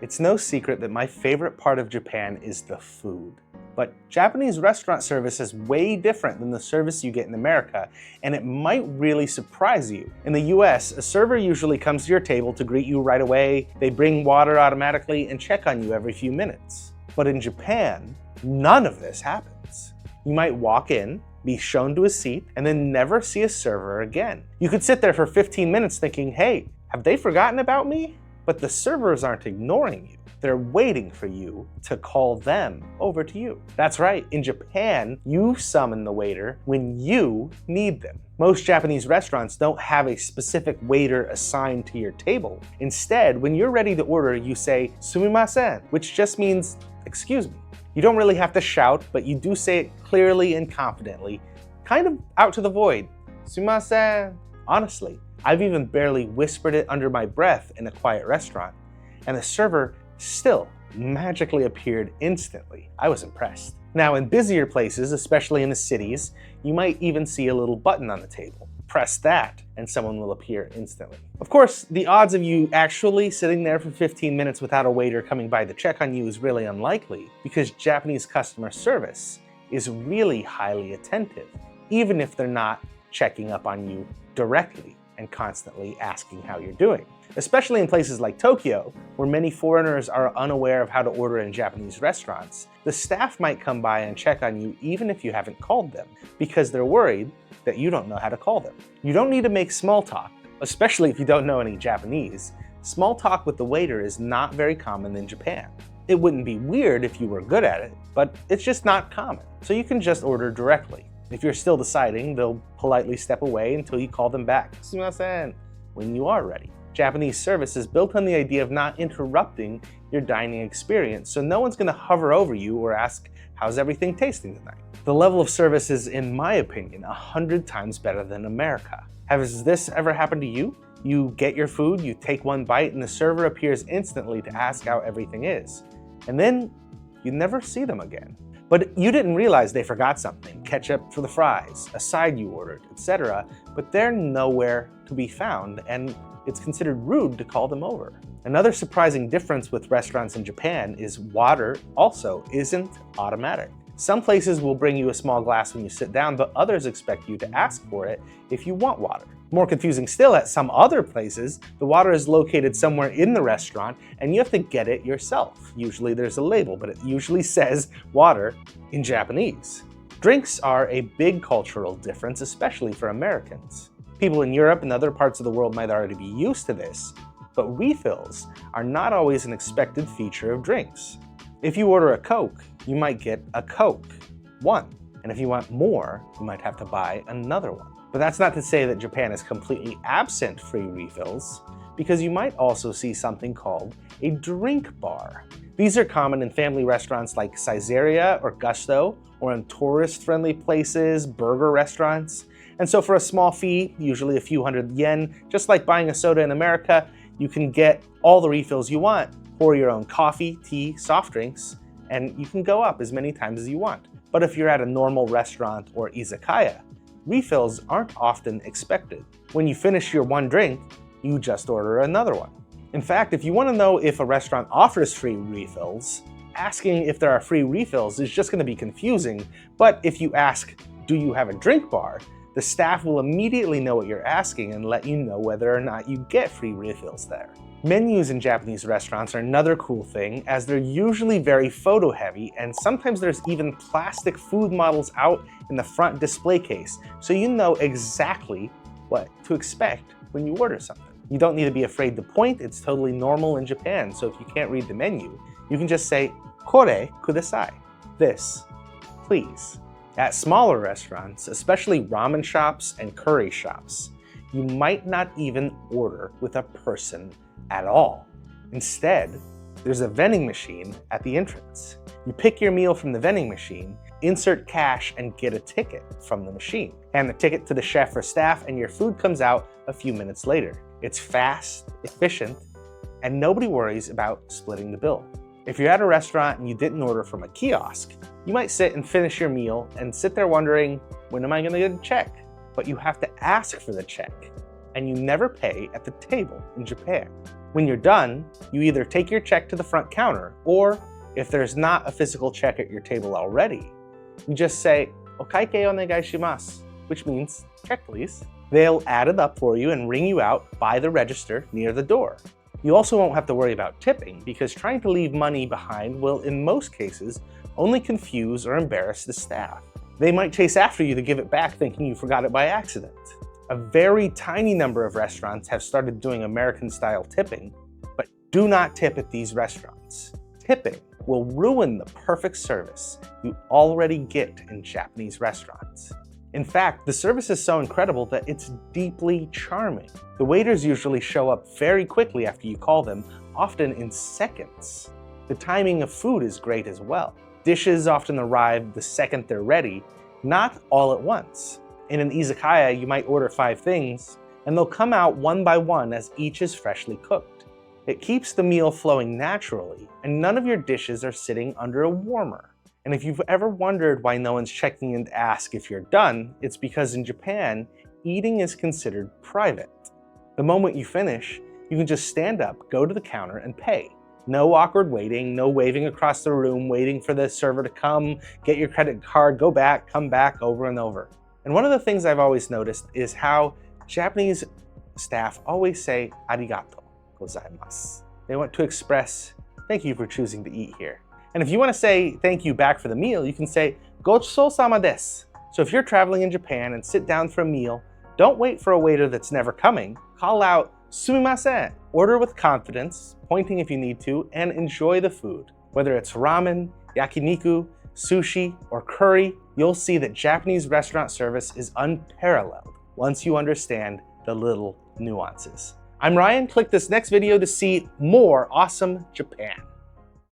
It's no secret that my favorite part of Japan is the food. But Japanese restaurant service is way different than the service you get in America, and it might really surprise you. In the US, a server usually comes to your table to greet you right away, they bring water automatically, and check on you every few minutes. But in Japan, none of this happens. You might walk in, be shown to a seat, and then never see a server again. You could sit there for 15 minutes thinking, hey, have they forgotten about me? But the servers aren't ignoring you. They're waiting for you to call them over to you. That's right, in Japan, you summon the waiter when you need them. Most Japanese restaurants don't have a specific waiter assigned to your table. Instead, when you're ready to order, you say, sumimasen, which just means, excuse me. You don't really have to shout, but you do say it clearly and confidently, kind of out to the void. Sumimasen. Honestly, I've even barely whispered it under my breath in a quiet restaurant, and the server still magically appeared instantly. I was impressed. Now, in busier places, especially in the cities, you might even see a little button on the table. Press that, and someone will appear instantly. Of course, the odds of you actually sitting there for 15 minutes without a waiter coming by to check on you is really unlikely, because Japanese customer service is really highly attentive, even if they're not checking up on you directly and constantly asking how you're doing. Especially in places like Tokyo, where many foreigners are unaware of how to order in Japanese restaurants, the staff might come by and check on you even if you haven't called them, because they're worried that you don't know how to call them. You don't need to make small talk, especially if you don't know any Japanese. Small talk with the waiter is not very common in Japan. It wouldn't be weird if you were good at it, but it's just not common. So you can just order directly. If you're still deciding, they'll politely step away until you call them back, sumimasen, when you are ready. Japanese service is built on the idea of not interrupting your dining experience, so no one's going to hover over you or ask, how's everything tasting tonight? The level of service is, in my opinion, 100 times better than America. Has this ever happened to you? You get your food, you take one bite, and the server appears instantly to ask how everything is. And then you never see them again. But you didn't realize they forgot something, ketchup for the fries, a side you ordered, etc. But they're nowhere to be found, and it's considered rude to call them over. Another surprising difference with restaurants in Japan is water also isn't automatic. Some places will bring you a small glass when you sit down, but others expect you to ask for it if you want water. More confusing still, at some other places, the water is located somewhere in the restaurant and you have to get it yourself. Usually there's a label, but it usually says water in Japanese. Drinks are a big cultural difference, especially for Americans. People in Europe and other parts of the world might already be used to this, but refills are not always an expected feature of drinks. If you order a Coke, you might get a Coke, one. And if you want more, you might have to buy another one. But that's not to say that Japan is completely absent free refills, because you might also see something called a drink bar. These are common in family restaurants like Caesarea or Gusto, or in tourist-friendly places, burger restaurants. And so for a small fee, usually a few hundred yen, just like buying a soda in America, you can get all the refills you want, pour your own coffee, tea, soft drinks, and you can go up as many times as you want. But if you're at a normal restaurant or izakaya, refills aren't often expected. When you finish your one drink, you just order another one. In fact, if you want to know if a restaurant offers free refills, asking if there are free refills is just going to be confusing. But if you ask, do you have a drink bar? The staff will immediately know what you're asking and let you know whether or not you get free refills there. Menus in Japanese restaurants are another cool thing, as they're usually very photo heavy, and sometimes there's even plastic food models out in the front display case, so you know exactly what to expect when you order something. You don't need to be afraid to point, it's totally normal in Japan, so if you can't read the menu, you can just say, kore kudasai, this, please. At smaller restaurants, especially ramen shops and curry shops, you might not even order with a person at all. Instead, there's a vending machine at the entrance. You pick your meal from the vending machine, insert cash, and get a ticket from the machine. Hand the ticket to the chef or staff, and your food comes out a few minutes later. It's fast, efficient, and nobody worries about splitting the bill. If you're at a restaurant and you didn't order from a kiosk, you might sit and finish your meal and sit there wondering, when am I going to get a check? But you have to ask for the check, and you never pay at the table in Japan. When you're done, you either take your check to the front counter, or if there's not a physical check at your table already, you just say, "Okaike onegai shimasu," which means, "Check please." They'll add it up for you and ring you out by the register near the door. You also won't have to worry about tipping, because trying to leave money behind will, in most cases, only confuse or embarrass the staff. They might chase after you to give it back thinking you forgot it by accident. A very tiny number of restaurants have started doing American-style tipping, but do not tip at these restaurants. Tipping will ruin the perfect service you already get in Japanese restaurants. In fact, the service is so incredible that it's deeply charming. The waiters usually show up very quickly after you call them, often in seconds. The timing of food is great as well. Dishes often arrive the second they're ready, not all at once. In an izakaya, you might order 5 things, and they'll come out one by one as each is freshly cooked. It keeps the meal flowing naturally, and none of your dishes are sitting under a warmer. And if you've ever wondered why no one's checking in to ask if you're done, it's because in Japan, eating is considered private. The moment you finish, you can just stand up, go to the counter, and pay. No awkward waiting, no waving across the room, waiting for the server to come, get your credit card, go back, come back, over and over. And one of the things I've always noticed is how Japanese staff always say "arigato gozaimasu." They want to express, "Thank you for choosing to eat here." And if you want to say thank you back for the meal, you can say "gochusou-sama desu." So if you're traveling in Japan and sit down for a meal, don't wait for a waiter that's never coming. Call out "sumimasen." Order with confidence, pointing if you need to, and enjoy the food. Whether it's ramen, yakiniku, sushi, or curry, you'll see that Japanese restaurant service is unparalleled once you understand the little nuances. I'm Ryan. Click this next video to see more awesome Japan.